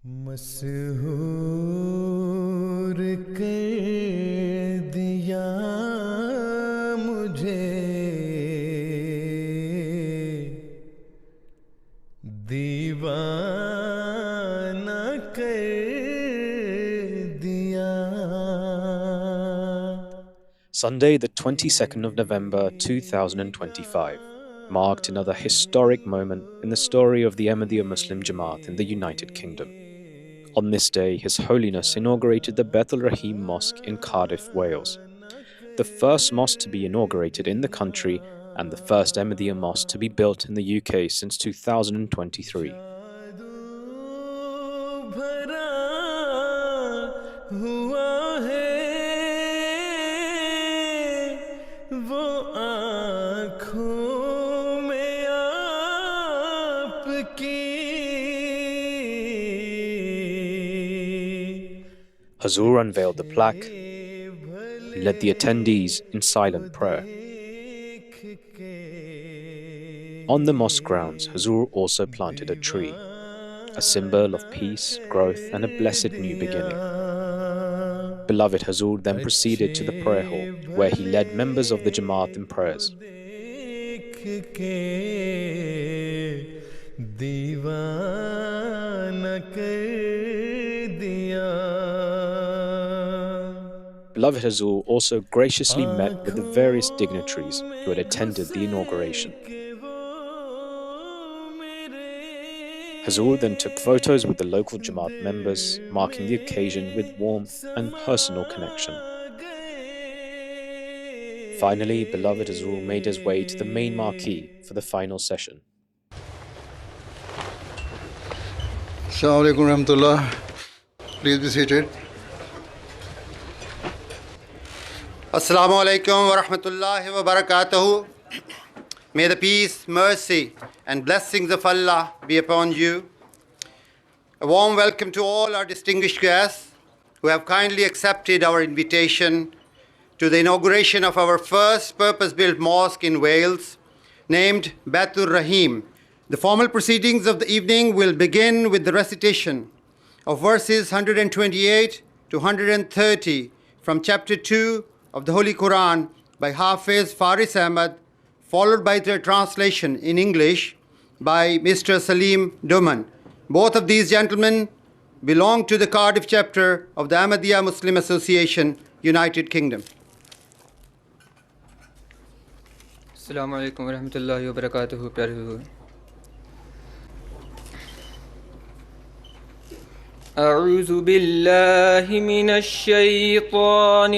मसहूर कर दिया मुझे दीवाना कर दिया. Sunday, the 22nd of November 2025, marked another historic moment in the story of the Ahmadiyya Muslim Jamaat in the United Kingdom. On this day, His Holiness inaugurated the Raheem Mosque in Cardiff, Wales, the first mosque to be inaugurated in the country and the first Ahmadiyya mosque to be built in the UK since 2023. Hazrat unveiled the plaque and led the attendees in silent prayer. On the mosque grounds, Hazrat also planted a tree, a symbol of peace, growth, and a blessed new beginning. Beloved Hazrat then proceeded to the prayer hall, where he led members of the Jamaat in prayers. Beloved Hazrat also graciously met with the various dignitaries who had attended the inauguration. Hazrat then took photos with the local Jamaat members, marking the occasion with warmth and personal connection. Finally, beloved Hazrat made his way to the main marquee for the final session. Assalamu alaikum warahmatullah. Please be seated. Assalamu alaikum wa rahmatullahi wa barakatuhu. May the peace, mercy, and blessings of Allah be upon you. A warm welcome to all our distinguished guests who have kindly accepted our invitation to the inauguration of our first purpose-built mosque in Wales, named Baitur Raheem. The formal proceedings of the evening will begin with the recitation of verses 128 to 130 from chapter 2 of the Holy Quran by Hafiz Faris Ahmad, followed by their translation in English by Mr. Salim Duman. Both of these gentlemen belong to the Cardiff chapter of the Ahmadiyya Muslim Association, United Kingdom. Assalamu alaikum wa rahmatullahi wa barakatuhu, pyare huzur. أعوذ بالله من الشيطان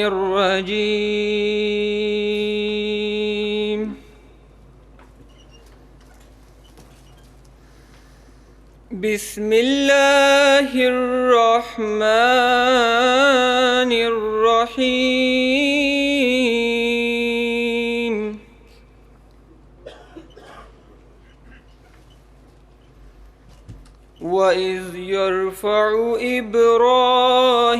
الرجيم بسم الله الرحمن الرحيم وإذ يرفع إبراهيم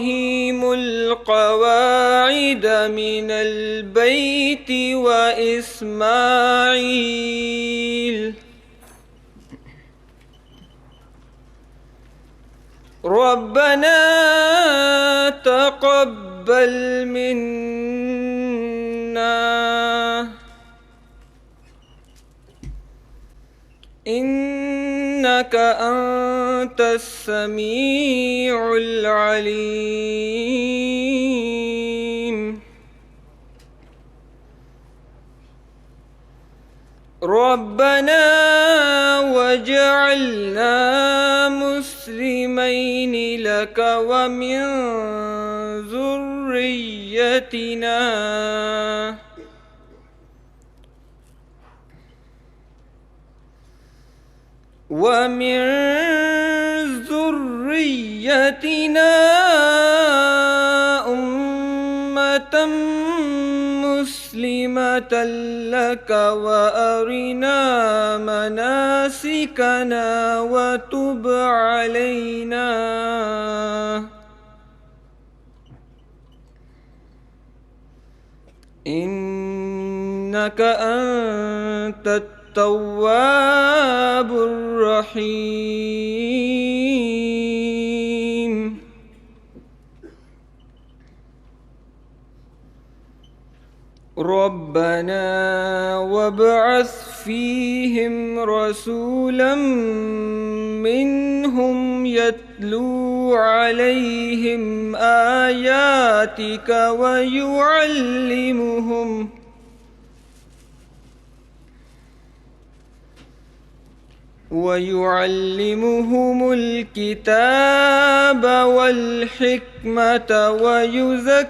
القواعد من البيت وإسماعيل ربنا تقبل منا إنك أنت السميع العليم ربنا واجعلنا مسلمين لك ومن ذريتنا أمة مسلمة لك وأرنا مناسكنا وتب علينا إنك أنت التواب الرحيم ربنا وابعث فيهم رسولا منهم يتلو عليهم آياتك ويعلمهم الكتاب والحكمة ويزكيهم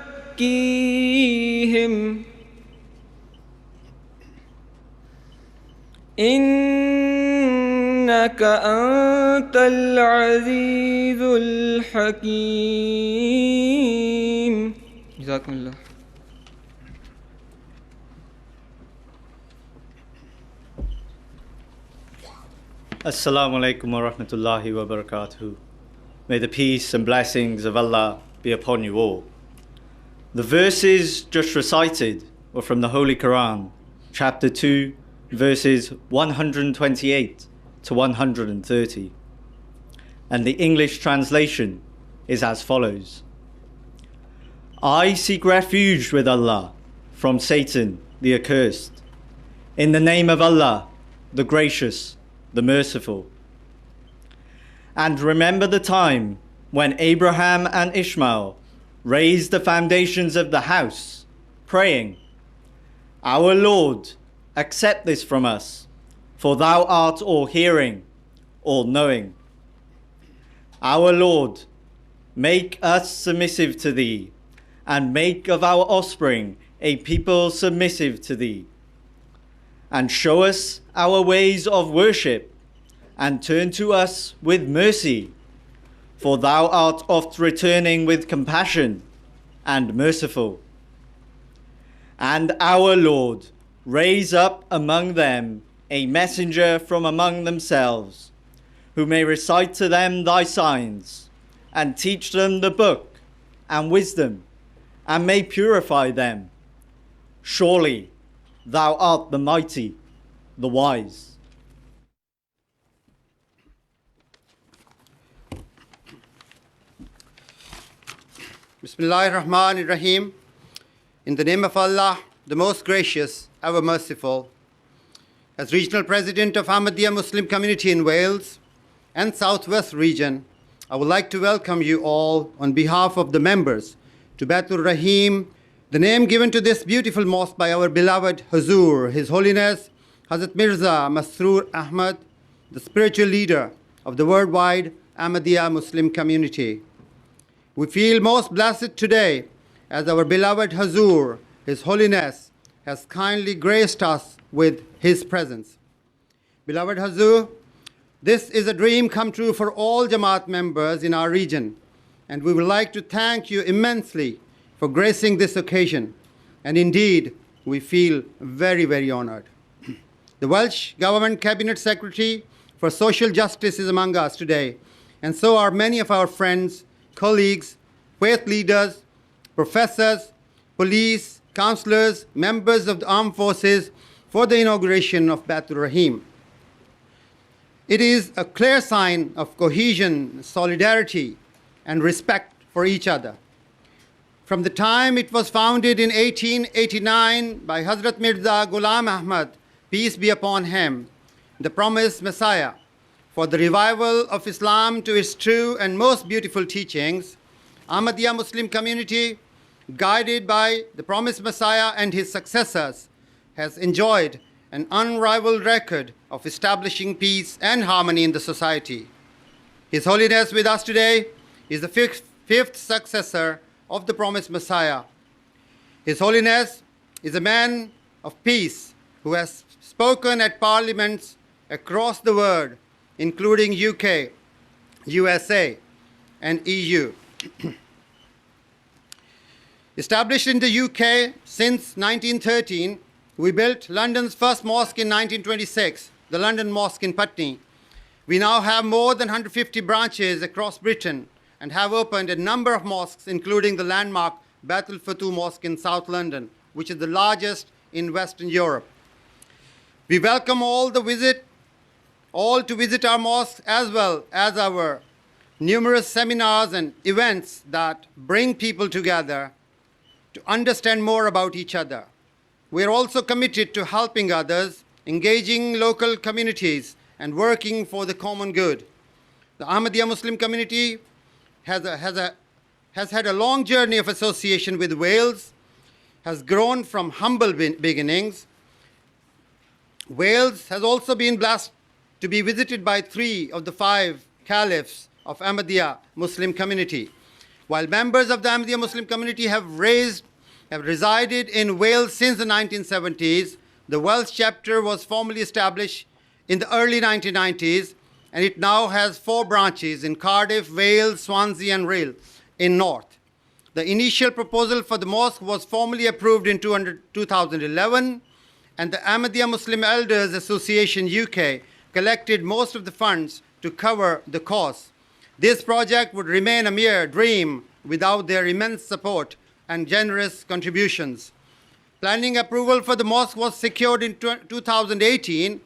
إنك أنت العزيز الحكيم. جزاكم الله. Assalamu alaikum wa rahmatullahi wa barakatuh. May the peace and blessings of Allah be upon you all. The verses just recited were from the Holy Quran, chapter 2, verses 128 to 130. And the English translation is as follows. I seek refuge with Allah from Satan the accursed. In the name of Allah, the gracious, the merciful. And remember the time when Abraham and Ishmael raised the foundations of the house, praying, Our Lord, accept this from us, for thou art all hearing, all knowing. Our Lord, make us submissive to thee, and make of our offspring a people submissive to thee. And show us our ways of worship, and turn to us with mercy, for thou art oft returning with compassion and merciful. And our Lord, raise up among them a messenger from among themselves, who may recite to them thy signs, and teach them the book and wisdom, and may purify them. Surely thou art the mighty, the wise. Bismillahir Rahmanir Raheem. In the name of Allah, the most gracious, ever merciful. As Regional President of Ahmadiyya Muslim Community in Wales and Southwest region, I would like to welcome you all on behalf of the members to Baitur Raheem, the name given to this beautiful mosque by our beloved Hazur, His Holiness Hazrat Mirza Masroor Ahmad, the spiritual leader of the worldwide Ahmadiyya Muslim community. We feel most blessed today as our beloved Hazur, His Holiness, has kindly graced us with his presence. Beloved Hazur, this is a dream come true for all Jamaat members in our region, and we would like to thank you immensely for gracing this occasion. And indeed, we feel very, very honored. The Welsh Government Cabinet Secretary for Social Justice is among us today, and so are many of our friends, colleagues, faith leaders, professors, police, councillors, members of the armed forces for the inauguration of Baitur Raheem. It is a clear sign of cohesion, solidarity, and respect for each other. From the time it was founded in 1889 by Hazrat Mirza Ghulam Ahmad, peace be upon him, the promised Messiah, for the revival of Islam to its true and most beautiful teachings, Ahmadiyya Muslim community, guided by the promised Messiah and his successors, has enjoyed an unrivaled record of establishing peace and harmony in the society. His Holiness with us today is the fifth successor of the promised Messiah. His Holiness is a man of peace who has spoken at parliaments across the world, including UK, USA, and EU. Established in the UK since 1913, we built London's first mosque in 1926, the London Mosque in Putney. We now have more than 150 branches across Britain and have opened a number of mosques, including the landmark Baitul Futuh Mosque in South London, which is the largest in Western Europe. We welcome all to visit our mosques, as well as our numerous seminars and events that bring people together to understand more about each other. We are also committed to helping others, engaging local communities, and working for the common good. The Ahmadiyya Muslim community has had a long journey of association with Wales, has grown from humble beginnings. Wales has also been blessed to be visited by 3 of the 5 caliphs of Ahmadiyya Muslim community. While members of the Ahmadiyya Muslim community have resided in Wales since the 1970s, the Welsh chapter was formally established in the early 1990s, and it now has 4 branches in Cardiff, Wales, Swansea, and Rhyl in North. The initial proposal for the mosque was formally approved in 2011, and the Ahmadiyya Muslim Elders Association UK collected most of the funds to cover the cost. This project would remain a mere dream without their immense support and generous contributions. Planning approval for the mosque was secured in 2018,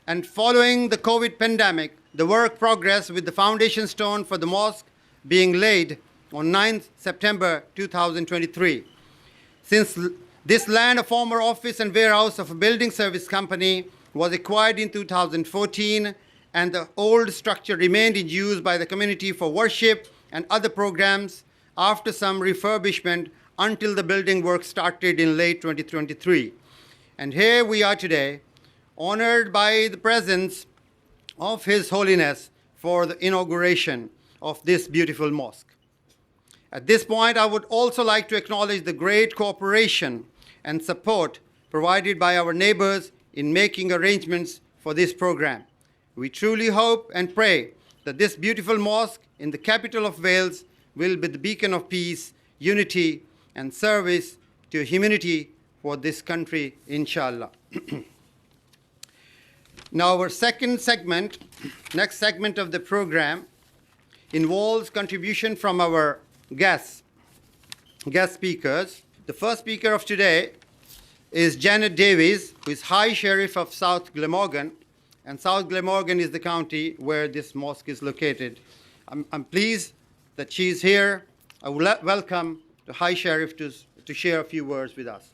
and following the COVID pandemic, the work progressed with the foundation stone for the mosque being laid on 9th September 2023. Since this land, a former office and warehouse of a building service company, was acquired in 2014, and the old structure remained in use by the community for worship and other programs after some refurbishment until the building work started in late 2023. And here we are today, honored by the presence of His Holiness for the inauguration of this beautiful mosque. At this point, I would also like to acknowledge the great cooperation and support provided by our neighbors in making arrangements for this program. We truly hope and pray that this beautiful mosque in the capital of Wales will be the beacon of peace, unity, and service to humanity for this country, inshallah. Now, our next segment of the program involves contribution from our guest speakers. The first speaker of today is Janet Davies, who is High Sheriff of South Glamorgan, and South Glamorgan is the county where this mosque is located. I'm pleased that she's here. I would welcome the High Sheriff to share a few words with us.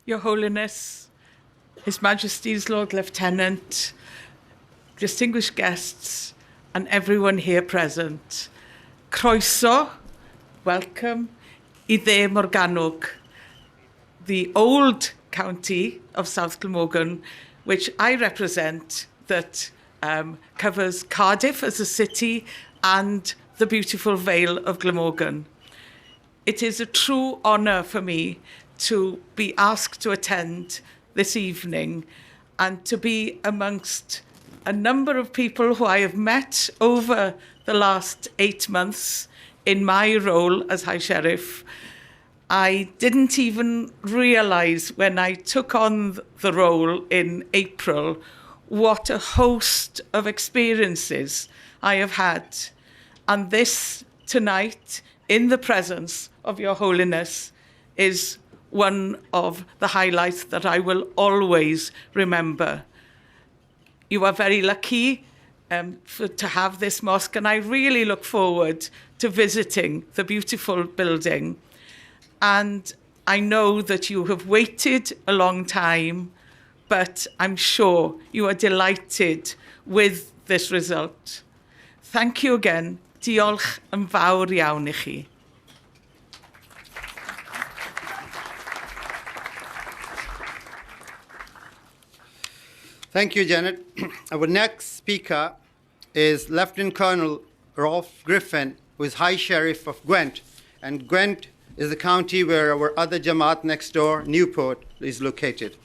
Your Holiness, His Majesty's Lord Lieutenant, distinguished guests, and everyone here present. Croeso, welcome, I Dde Morgannwg, the old county of South Glamorgan, which I represent, that covers Cardiff as a city and the beautiful Vale of Glamorgan. It is a true honour for me to be asked to attend this evening and to be amongst a number of people who I have met over the last 8 months in my role as High Sheriff. I didn't even realise when I took on the role in April what a host of experiences I have had. And this tonight, in the presence of Your Holiness, is one of the highlights that I will always remember. You are very lucky to have this mosque, and I really look forward to visiting the beautiful building. And I know that you have waited a long time, but I'm sure you are delighted with this result. Thank you again. Diolch yn fawr iawn I chi. Thank you, Janet. Our next speaker is Lieutenant Colonel Rolf Griffin, who is High Sheriff of Gwent. And Gwent is the county where our other Jamaat next door, Newport, is located.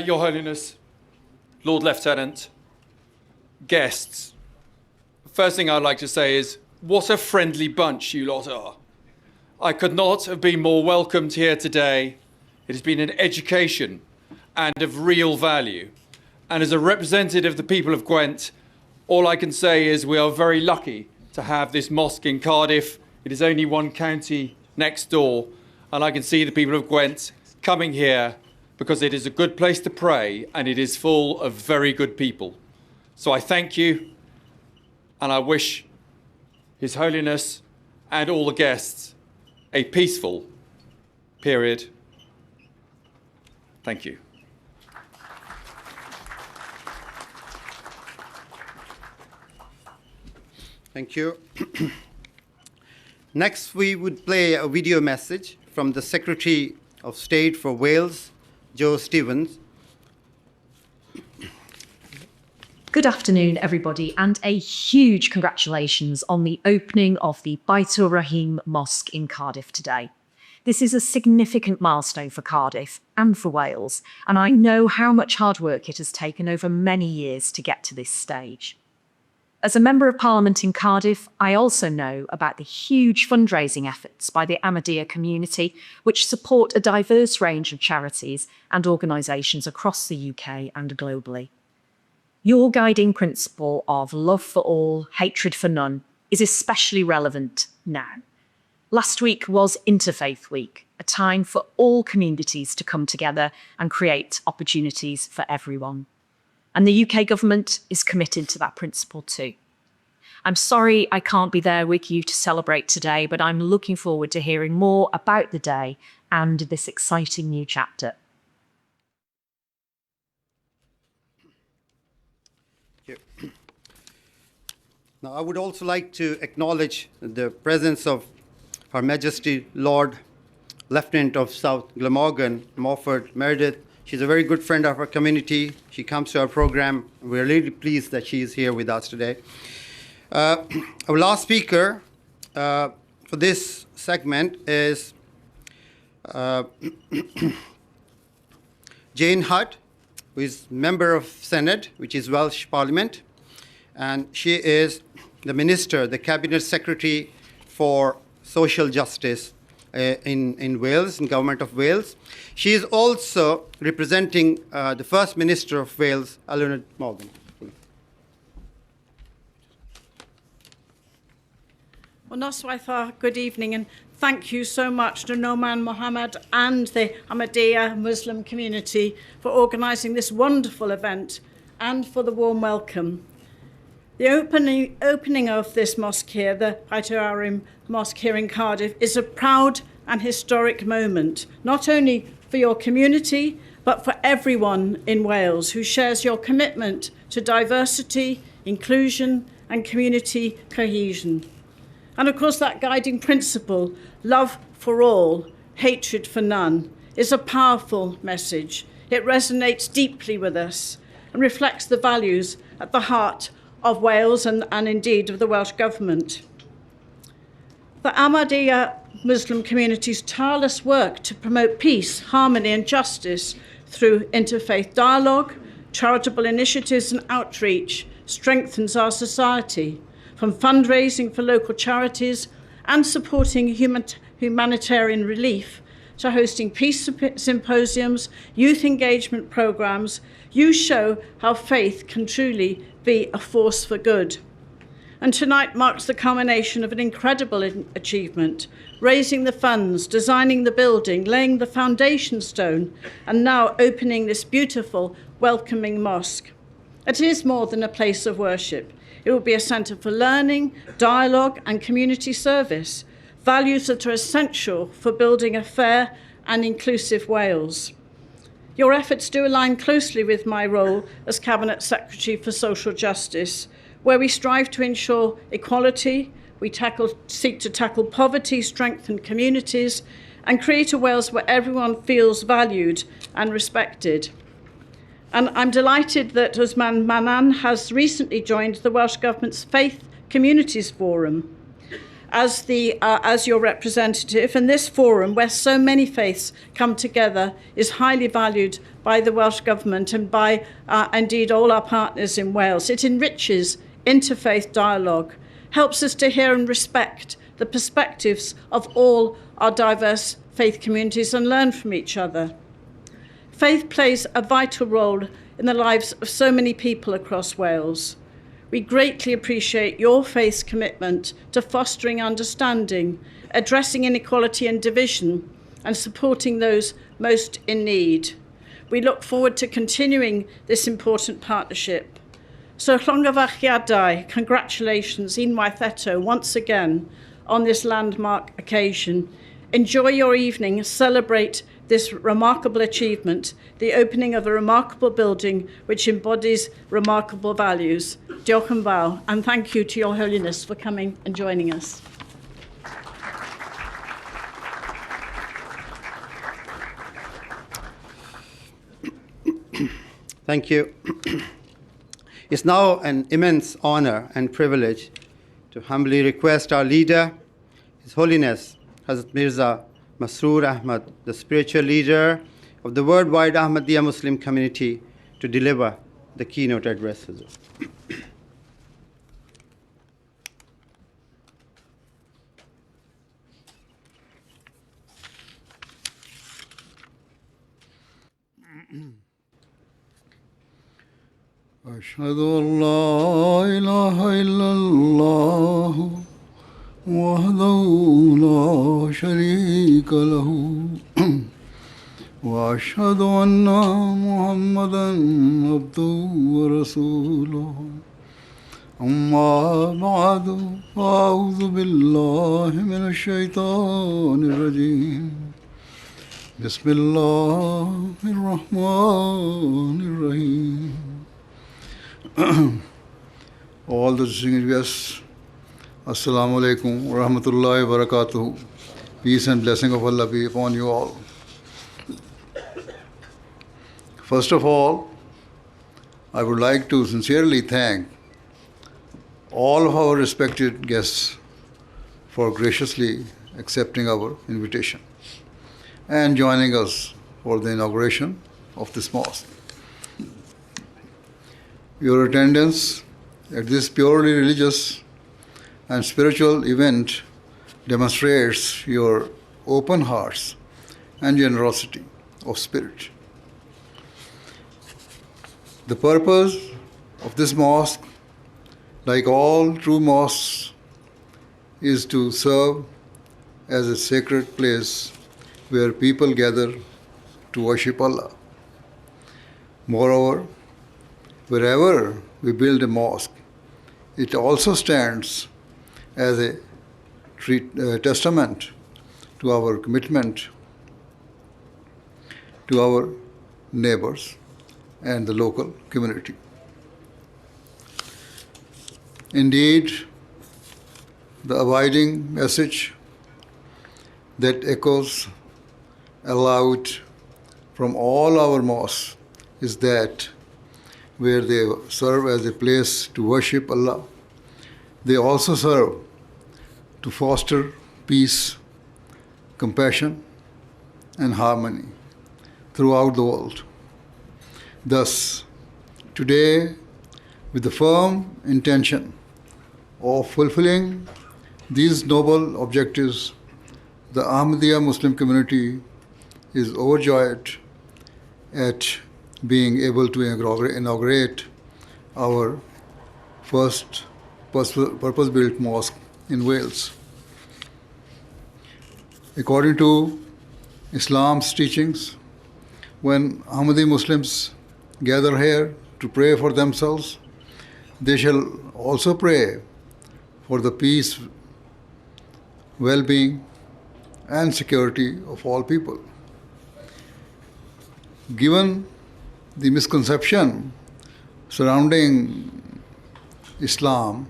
Your Holiness, Lord Lieutenant, guests, first thing I'd like to say is, what a friendly bunch you lot are. I could not have been more welcomed here today. It has been an education and of real value. And as a representative of the people of Gwent, all I can say is we are very lucky to have this mosque in Cardiff. It is only one county next door, and I can see the people of Gwent coming here because it is a good place to pray and it is full of very good people. So I thank you, and I wish His Holiness and all the guests a peaceful period. Thank you. Thank you. Next, we would play a video message from the Secretary of State for Wales, Joe Stevens. Good afternoon, everybody, and a huge congratulations on the opening of the Baitur Raheem Mosque in Cardiff today. This is a significant milestone for Cardiff and for Wales, and I know how much hard work it has taken over many years to get to this stage. As a Member of Parliament in Cardiff, I also know about the huge fundraising efforts by the Ahmadiyya community, which support a diverse range of charities and organisations across the UK and globally. Your guiding principle of love for all, hatred for none is especially relevant now. Last week was Interfaith Week, a time for all communities to come together and create opportunities for everyone. And the UK government is committed to that principle too. I'm sorry I can't be there with you to celebrate today, but I'm looking forward to hearing more about the day and this exciting new chapter. Now, I would also like to acknowledge the presence of Her Majesty Lord Lieutenant of South Glamorgan, Morford Meredith. She's a very good friend of our community. She comes to our program. We're really pleased that she is here with us today. Our last speaker for this segment is Jane Hutt, who is member of Senate, which is Welsh Parliament, and she is the Minister, the Cabinet Secretary for Social Justice in Wales, in Government of Wales. She is also representing the First Minister of Wales, Alun Morgan. Well, Noswaith, good evening, and thank you so much to Noman Mohammed and the Ahmadiyya Muslim community for organising this wonderful event and for the warm welcome. The opening of this mosque here, the Baitur Mosque here in Cardiff, is a proud and historic moment, not only for your community, but for everyone in Wales who shares your commitment to diversity, inclusion, and community cohesion. And of course, that guiding principle, love for all, hatred for none, is a powerful message. It resonates deeply with us and reflects the values at the heart of Wales and indeed of the Welsh Government. The Ahmadiyya Muslim community's tireless work to promote peace, harmony and justice through interfaith dialogue, charitable initiatives and outreach strengthens our society, from fundraising for local charities and supporting humanitarian relief to hosting peace symposiums, youth engagement programs. You show how faith can truly be a force for good. And tonight marks the culmination of an incredible achievement, raising the funds, designing the building, laying the foundation stone, and now opening this beautiful, welcoming mosque. It is more than a place of worship. It will be a centre for learning, dialogue, and community service, values that are essential for building a fair and inclusive Wales. Your efforts do align closely with my role as Cabinet Secretary for Social Justice, where we strive to ensure equality, we seek to tackle poverty, strengthen communities, and create a Wales where everyone feels valued and respected. And I'm delighted that Usman Manan has recently joined the Welsh Government's Faith Communities Forum as your representative. And this forum, where so many faiths come together, is highly valued by the Welsh Government and by indeed all our partners in Wales. It enriches interfaith dialogue, helps us to hear and respect the perspectives of all our diverse faith communities and learn from each other. Faith plays a vital role in the lives of so many people across Wales. We greatly appreciate your faith's commitment to fostering understanding, addressing inequality and division, and supporting those most in need. We look forward to continuing this important partnership. So llongyfarchiadau, congratulations unwaith eto once again on this landmark occasion. Enjoy your evening, celebrate this remarkable achievement, the opening of a remarkable building which embodies remarkable values. Diolch yn fawr, and thank you to Your Holiness for coming and joining us. Thank you. It's now an immense honor and privilege to humbly request our leader, His Holiness Hazrat Mirza Masroor Ahmad, the spiritual leader of the worldwide Ahmadiyya Muslim community, to deliver the keynote address. أشهد أن لا إله إلا الله وحده لا شريك له وأشهد أن محمدا عبده ورسوله أما بعد فأعوذ بالله من الشيطان الرجيم بسم الله الرحمن الرحيم. All the distinguished guests, Assalamu alaikum wa rahmatullahi wa barakatuh. Peace and blessing of Allah be upon you all. First of all, I would like to sincerely thank all of our respected guests for graciously accepting our invitation and joining us for the inauguration of this mosque. Your attendance at this purely religious and spiritual event demonstrates your open hearts and generosity of spirit. The purpose of this mosque, like all true mosques, is to serve as a sacred place where people gather to worship Allah. Moreover, wherever we build a mosque, it also stands as a testament to our commitment to our neighbors and the local community. Indeed, the abiding message that echoes aloud from all our mosques is that where they serve as a place to worship Allah, they also serve to foster peace, compassion, and harmony throughout the world. Thus, today, with the firm intention of fulfilling these noble objectives, the Ahmadiyya Muslim community is overjoyed at being able to inaugurate our first purpose-built mosque in Wales. According to Islam's teachings, when Ahmadi Muslims gather here to pray for themselves, they shall also pray for the peace, well-being, and security of all people. Given the misconception surrounding Islam,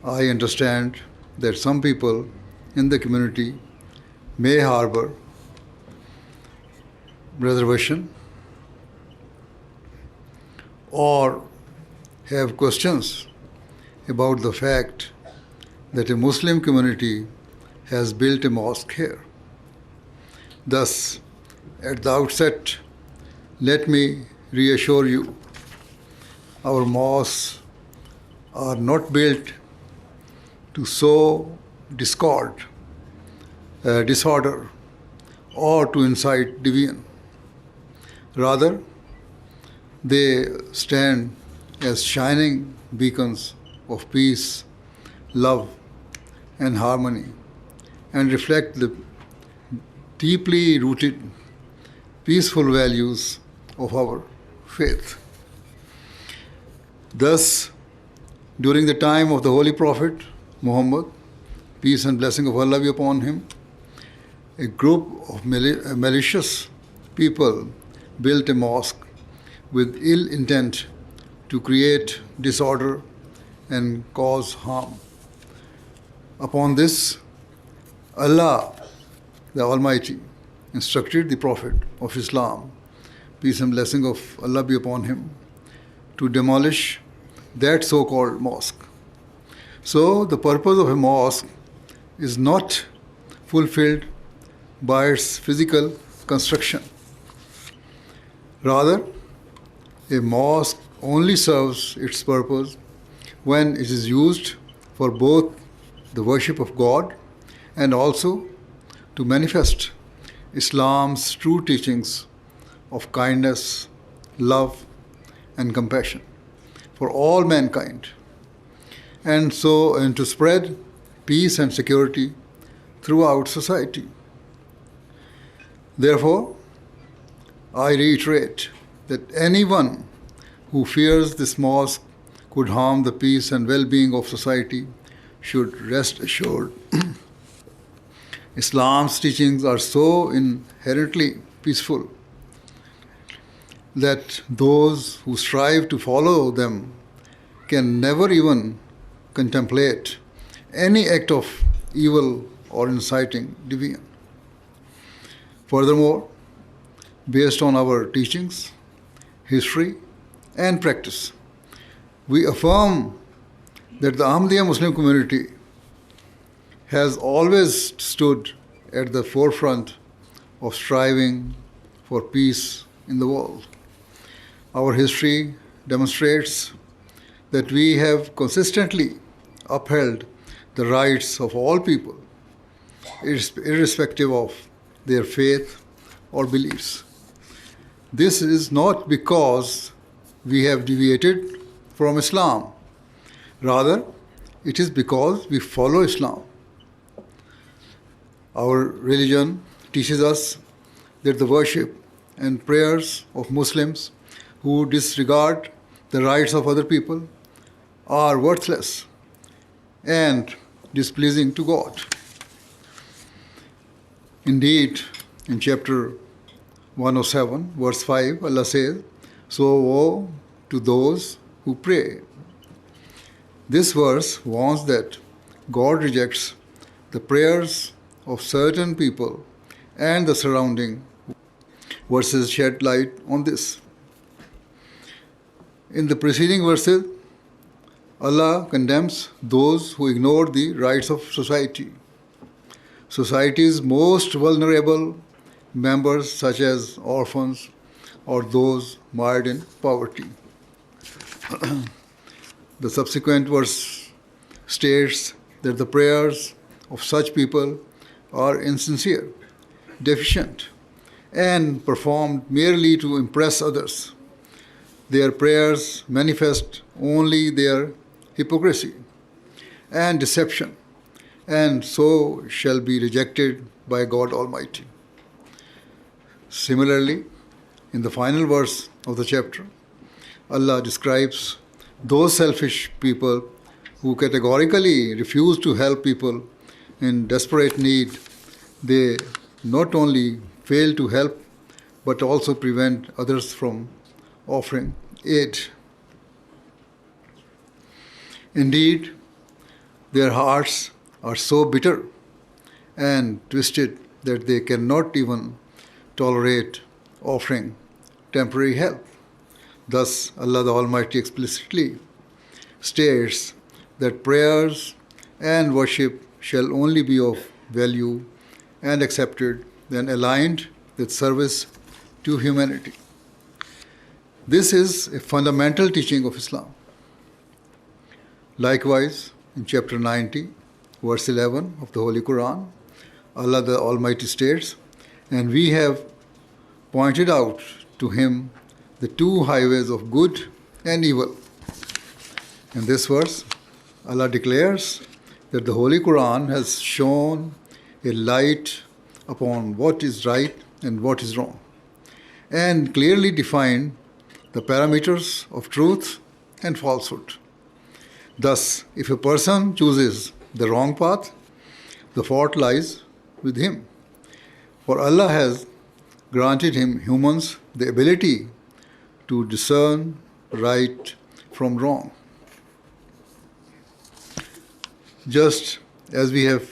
I understand that some people in the community may harbor reservation or have questions about the fact that a Muslim community has built a mosque here. Thus, at the outset, let me reassure you, our mosques are not built to sow disorder, or to incite division. Rather, they stand as shining beacons of peace, love, and harmony, and reflect the deeply rooted, peaceful values of our faith. Thus, during the time of the Holy Prophet Muhammad, peace and blessing of Allah be upon him, a group of malicious people built a mosque with ill intent to create disorder and cause harm. Upon this, Allah, the Almighty, instructed the Prophet of Islam, peace and blessing of Allah be upon him, to demolish that so-called mosque. So the purpose of a mosque is not fulfilled by its physical construction. Rather, a mosque only serves its purpose when it is used for both the worship of God and also to manifest Islam's true teachings of kindness, love, and compassion for all mankind, and to spread peace and security throughout society. Therefore, I reiterate that anyone who fears this mosque could harm the peace and well-being of society should rest assured. Islam's teachings are so inherently peaceful that those who strive to follow them can never even contemplate any act of evil or inciting deviance. Furthermore, based on our teachings, history, and practice, we affirm that the Ahmadiyya Muslim community has always stood at the forefront of striving for peace in the world. Our history demonstrates that we have consistently upheld the rights of all people, irrespective of their faith or beliefs. This is not because we have deviated from Islam. Rather, it is because we follow Islam. Our religion teaches us that the worship and prayers of Muslims who disregard the rights of other people are worthless and displeasing to God. Indeed, in chapter 107, verse 5, Allah says, "So woe to those who pray." This verse warns that God rejects the prayers of certain people, and the surrounding verses shed light on this. In the preceding verses, Allah condemns those who ignore the rights of society. Society's most vulnerable members, such as orphans or those mired in poverty. The subsequent verse states that the prayers of such people are insincere, deficient, and performed merely to impress others. Their prayers manifest only their hypocrisy and deception, and so shall be rejected by God Almighty. Similarly, in the final verse of the chapter, Allah describes those selfish people who categorically refuse to help people in desperate need. They not only fail to help, but also prevent others from offering aid. Indeed, their hearts are so bitter and twisted that they cannot even tolerate offering temporary help. Thus, Allah the Almighty explicitly states that prayers and worship shall only be of value and accepted when aligned with service to humanity. This is a fundamental teaching of Islam. Likewise, in chapter 90, verse 11 of the Holy Quran, Allah the Almighty states, "And we have pointed out to him the two highways of good and evil. In this verse, Allah declares that the Holy Quran has shown a light upon what is right and what is wrong, and clearly defined the parameters of truth and falsehood. Thus, if a person chooses the wrong path, the fault lies with him. For Allah has granted humans the ability to discern right from wrong. Just as we have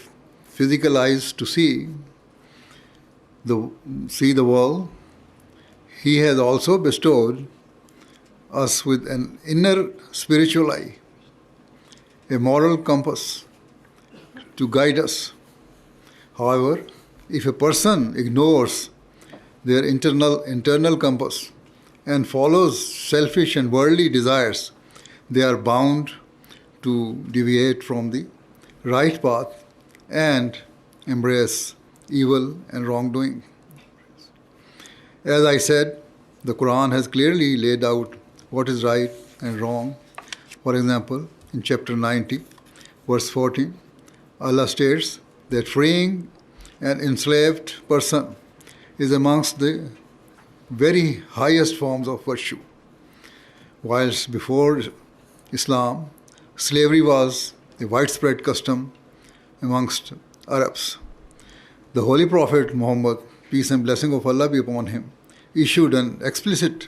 physical eyes to see the world, He has also bestowed us with an inner spiritual eye, a moral compass to guide us. However, if a person ignores their internal compass and follows selfish and worldly desires, they are bound to deviate from the right path and embrace evil and wrongdoing. As I said, the Quran has clearly laid out what is right and wrong. For example, in chapter 90, verse 14, Allah states that freeing an enslaved person is amongst the very highest forms of virtue. Whilst before Islam, slavery was a widespread custom amongst Arabs. The Holy Prophet Muhammad, peace and blessing of Allah be upon him, issued an explicit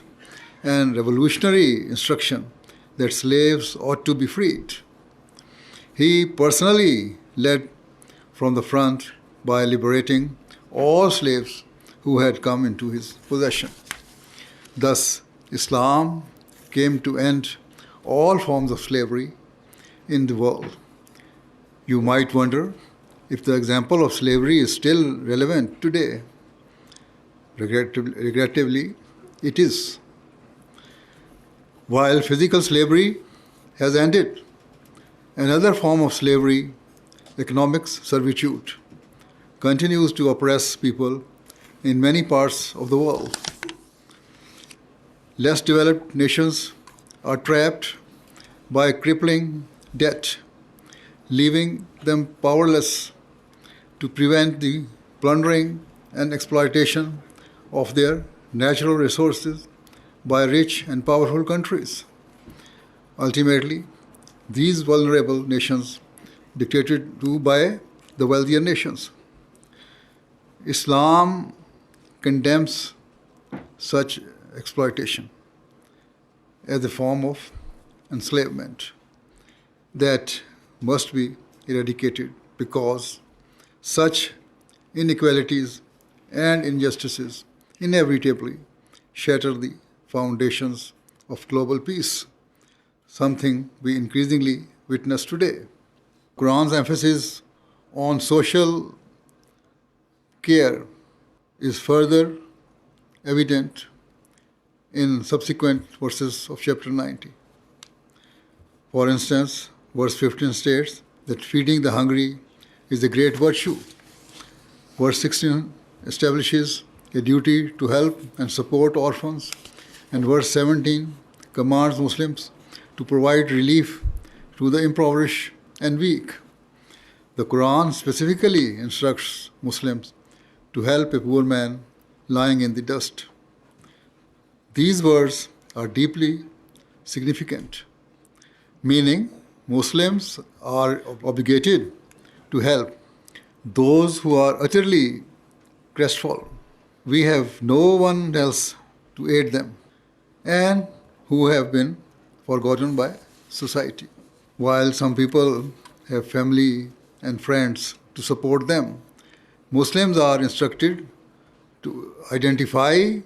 and revolutionary instruction that slaves ought to be freed. He personally led from the front by liberating all slaves who had come into his possession. Thus, Islam came to end all forms of slavery in the world. You might wonder if the example of slavery is still relevant today. Regrettably, it is. While physical slavery has ended, another form of slavery, economic servitude, continues to oppress people in many parts of the world. Less developed nations are trapped by crippling debt, leaving them powerless to prevent the plundering and exploitation of their natural resources by rich and powerful countries. Ultimately, these vulnerable nations dictated to by the wealthier nations. Islam condemns such exploitation as a form of enslavement that must be eradicated, because such inequalities and injustices inevitably shatter the foundations of global peace, something we increasingly witness today. Quran's emphasis on social care is further evident in subsequent verses of chapter 90. For instance, verse 15 states that feeding the hungry is a great virtue. Verse 16 establishes a duty to help and support orphans, and verse 17 commands Muslims to provide relief to the impoverished and weak. The Quran specifically instructs Muslims to help a poor man lying in the dust. These words are deeply significant, meaning Muslims are obligated to help those who are utterly crestfallen. We have no one else to aid them, and who have been forgotten by society. While some people have family and friends to support them, Muslims are instructed to identify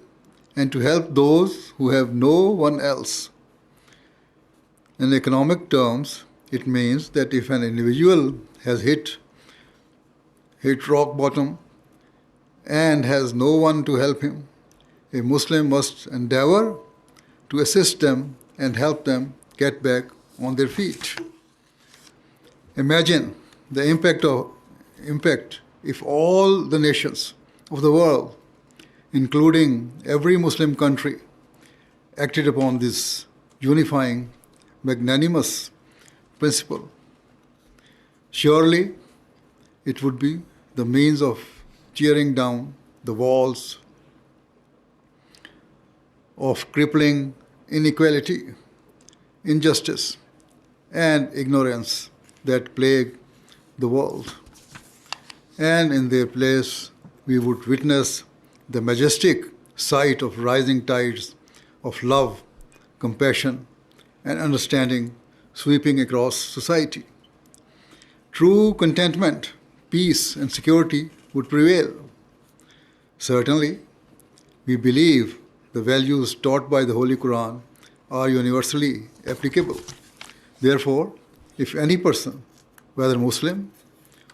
and to help those who have no one else. In economic terms, it means that if an individual has hit rock bottom and has no one to help him, a Muslim must endeavor to assist them and help them get back on their feet. Imagine the impact if all the nations of the world, including every Muslim country, acted upon this unifying, magnanimous principle. Surely it would be the means of tearing down the walls of crippling inequality, injustice, and ignorance that plague the world. And in their place, we would witness the majestic sight of rising tides of love, compassion, and understanding sweeping across society. True contentment, peace, and security would prevail. Certainly, we believe the values taught by the Holy Quran are universally applicable. Therefore, if any person, whether Muslim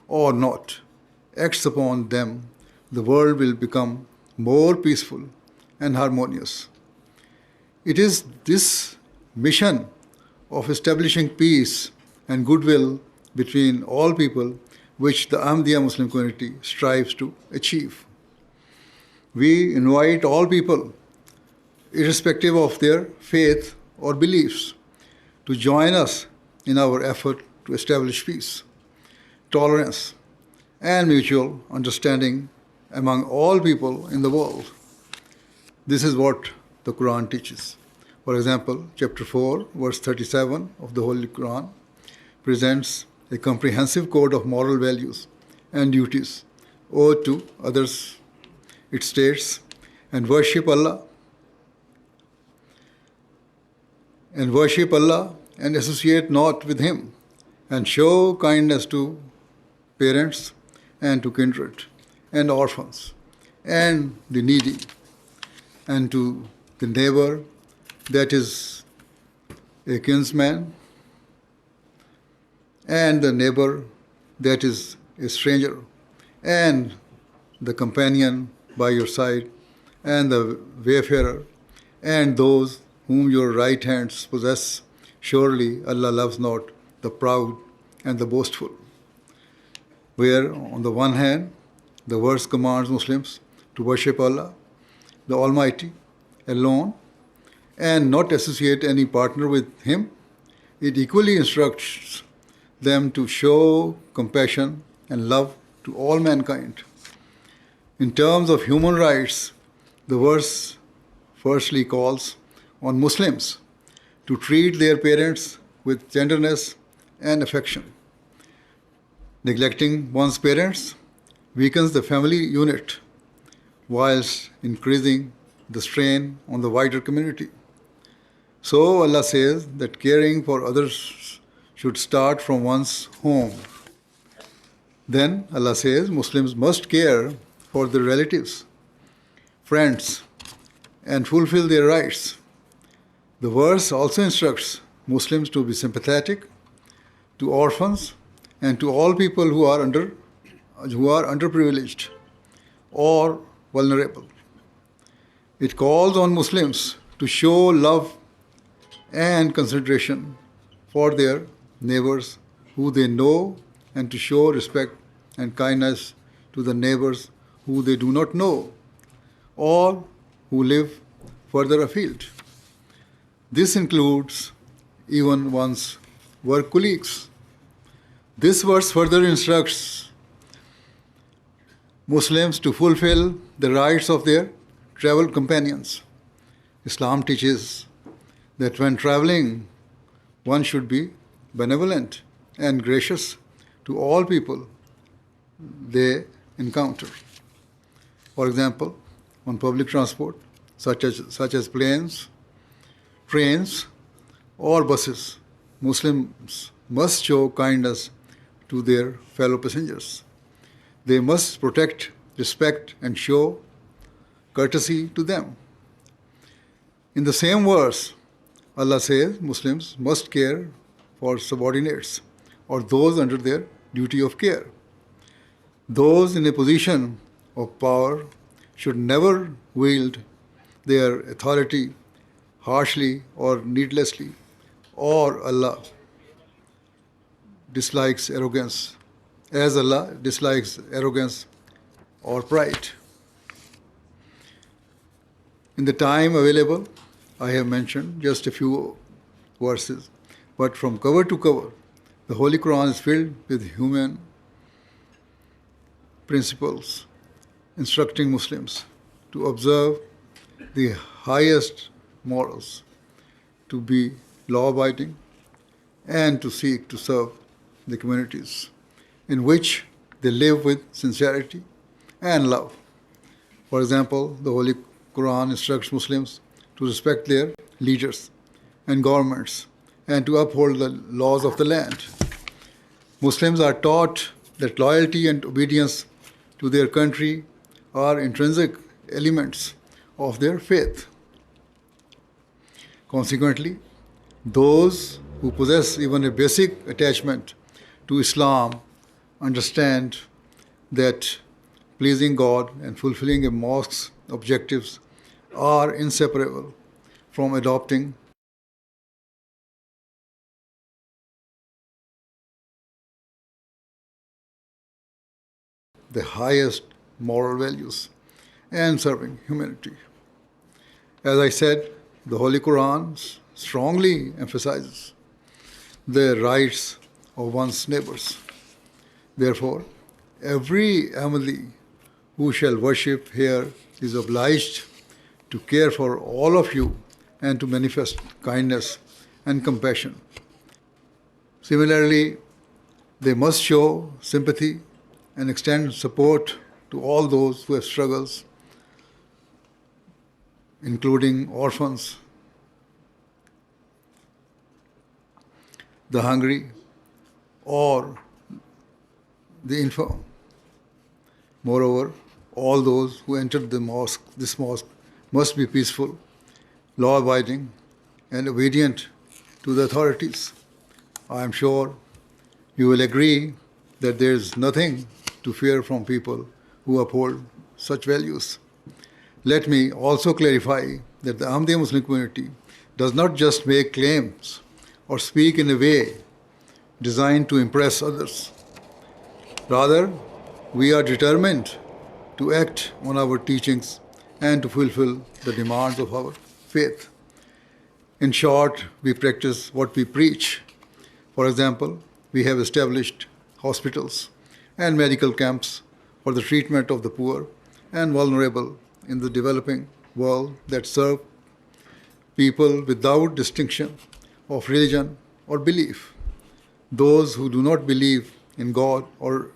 or not, acts upon them, the world will become more peaceful and harmonious. It is this mission of establishing peace and goodwill between all people which the Ahmadiyya Muslim community strives to achieve. We invite all people, irrespective of their faith or beliefs, to join us in our effort to establish peace, tolerance, and mutual understanding among all people in the world. This is what the Quran teaches. For example, chapter 4, verse 37 of the Holy Quran presents a comprehensive code of moral values and duties owed to others. It states, and worship Allah and associate not with Him, and show kindness to parents and to kindred and orphans and the needy and to the neighbor that is a kinsman and the neighbor that is a stranger and the companion by your side and the wayfarer and those whom your right hands possess. Surely Allah loves not the proud and the boastful. Where on the one hand, the verse commands Muslims to worship Allah, the Almighty, alone, and not associate any partner with Him, it equally instructs them to show compassion and love to all mankind. In terms of human rights, the verse firstly calls on Muslims to treat their parents with tenderness and affection. Neglecting one's parents weakens the family unit whilst increasing the strain on the wider community. So Allah says that caring for others should start from one's home. Then Allah says Muslims must care for their relatives, friends, and fulfill their rights. The verse also instructs Muslims to be sympathetic to orphans and to all people who are underprivileged or vulnerable. It calls on Muslims to show love and consideration for their neighbors who they know and to show respect and kindness to the neighbors who they do not know or who live further afield. This includes even one's work colleagues. This verse further instructs Muslims to fulfill the rights of their travel companions. Islam teaches that when traveling, one should be benevolent and gracious to all people they encounter. For example, on public transport, such as planes, trains, or buses, Muslims must show kindness to their fellow passengers. They must protect, respect, and show courtesy to them. In the same verse, Allah says Muslims must care for subordinates or those under their duty of care. Those in a position of power should never wield their authority harshly or needlessly, or Allah dislikes arrogance, as Allah dislikes arrogance or pride. In the time available, I have mentioned just a few verses, but from cover to cover, The Holy Quran is filled with human principles, instructing Muslims to observe the highest morals, to be law-abiding, and to seek to serve the communities in which they live with sincerity and love. For example, the Holy Quran instructs Muslims to respect their leaders and governments and to uphold the laws of the land. Muslims are taught that loyalty and obedience to their country are intrinsic elements of their faith. Consequently, those who possess even a basic attachment to Islam understand that pleasing God and fulfilling a mosque's objectives are inseparable from adopting the highest moral values and serving humanity. As I said, the Holy Quran strongly emphasizes the rights of one's neighbors. Therefore, every Ahmadi who shall worship here is obliged to care for all of you and to manifest kindness and compassion. Similarly, they must show sympathy and extend support to all those who have struggles, including orphans, the hungry, or the infirm. Moreover, all those who enter this mosque must be peaceful, law-abiding, and obedient to the authorities. I am sure you will agree that there is nothing to fear from people who uphold such values. Let me also clarify that the Ahmadiyya Muslim community does not just make claims or speak in a way designed to impress others. Rather, we are determined to act on our teachings and to fulfill the demands of our faith. In short, we practice what we preach. For example, we have established hospitals and medical camps for the treatment of the poor and vulnerable in the developing world that serve people without distinction of religion or belief. Those who do not believe in God or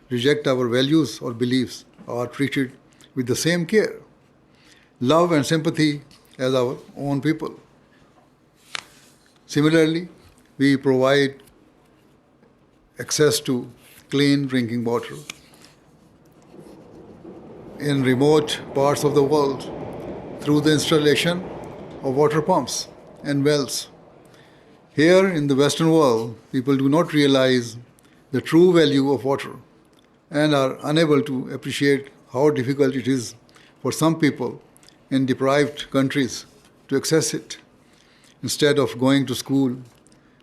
reject our values or beliefs are treated with the same care, love, and sympathy as our own people. Similarly, we provide access to clean drinking water in remote parts of the world through the installation of water pumps and wells. Here in the Western world, people do not realize the true value of water and are unable to appreciate how difficult it is for some people in deprived countries to access it. Instead of going to school,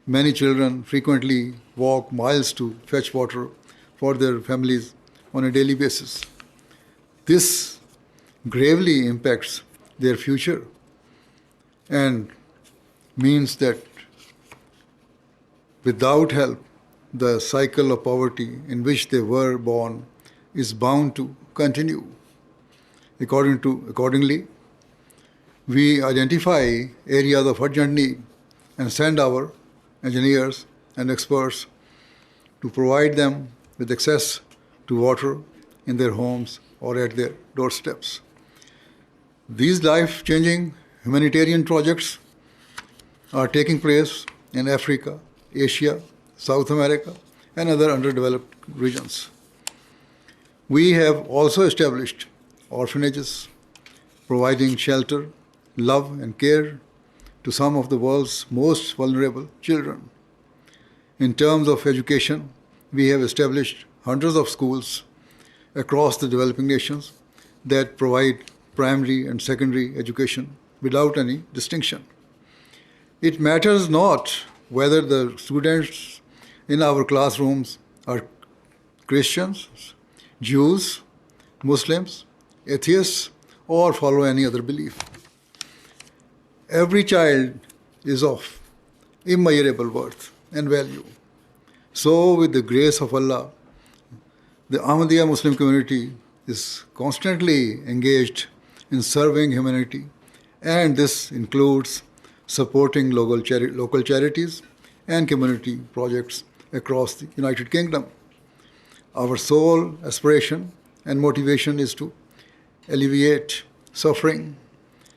many children frequently walk miles to fetch water for their families on a daily basis. This gravely impacts their future and means that without help, the cycle of poverty in which they were born is bound to continue. Accordingly, we identify areas of urgent need and send our engineers and experts to provide them with access to water in their homes or at their doorsteps. These life-changing humanitarian projects are taking place in Africa, Asia, South America, and other underdeveloped regions. We have also established orphanages, providing shelter, love, and care to some of the world's most vulnerable children. In terms of education, we have established hundreds of schools across the developing nations that provide primary and secondary education without any distinction. It matters not whether the students in our classrooms are Christians, Jews, Muslims, atheists, or follow any other belief. Every child is of immeasurable worth and value. So, with the grace of Allah, the Ahmadiyya Muslim community is constantly engaged in serving humanity, and this includes supporting local charities and community projects across the United Kingdom. Our sole aspiration and motivation is to alleviate suffering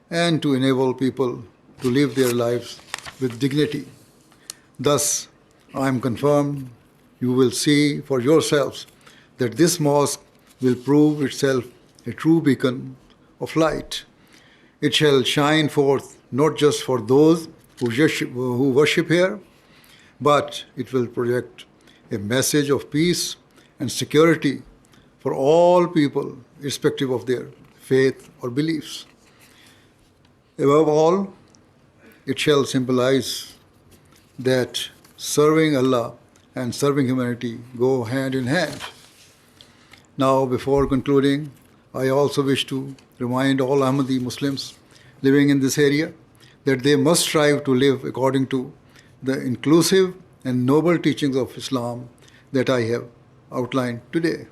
and to enable people to live their lives with dignity. Thus, I am confirmed you will see for yourselves that this mosque will prove itself a true beacon of light. It shall shine forth not just for those who worship here, but it will project a message of peace and security for all people, irrespective of their faith or beliefs. Above all, it shall symbolize that serving Allah and serving humanity go hand in hand. Now, before concluding, I also wish to remind all Ahmadi Muslims living in this area that they must strive to live according to the inclusive and noble teachings of Islam that I have outlined today.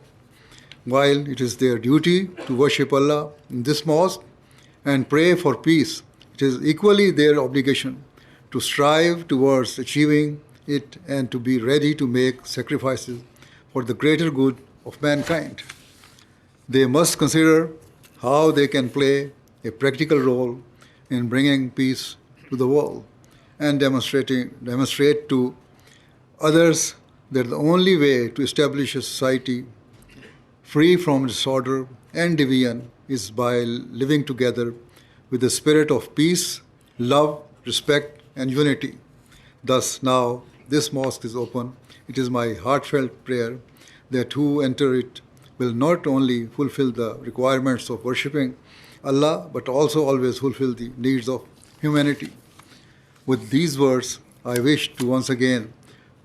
While it is their duty to worship Allah in this mosque and pray for peace, it is equally their obligation to strive towards achieving it and to be ready to make sacrifices for the greater good of mankind. They must consider how they can play a practical role in bringing peace to the world and demonstrate to others that the only way to establish a society free from disorder and division is by living together with the spirit of peace, love, respect, and unity. Thus, now this mosque is open. It is my heartfelt prayer that who enter it will not only fulfill the requirements of worshipping Allah, but also always fulfill the needs of humanity. With these words, I wish to once again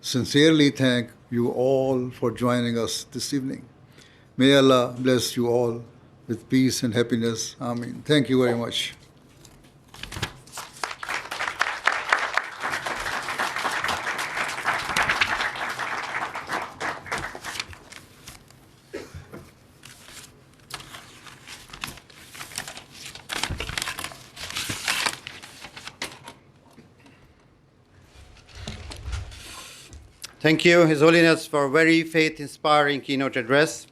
sincerely thank you all for joining us this evening. May Allah bless you all with peace and happiness. Ameen. Thank you very much. Thank you, His Holiness, for a very faith-inspiring keynote address.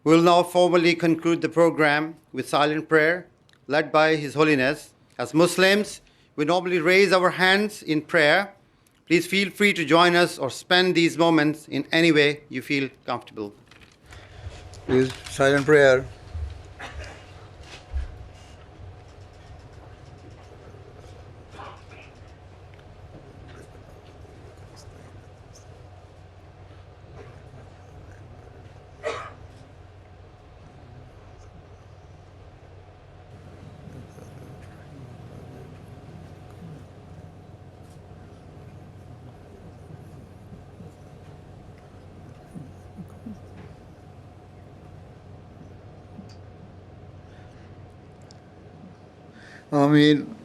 We will now formally conclude the program with silent prayer led by His Holiness. As Muslims, we normally raise our hands in prayer. Please feel free to join us or spend these moments in any way you feel comfortable. Please, silent prayer. Ameen.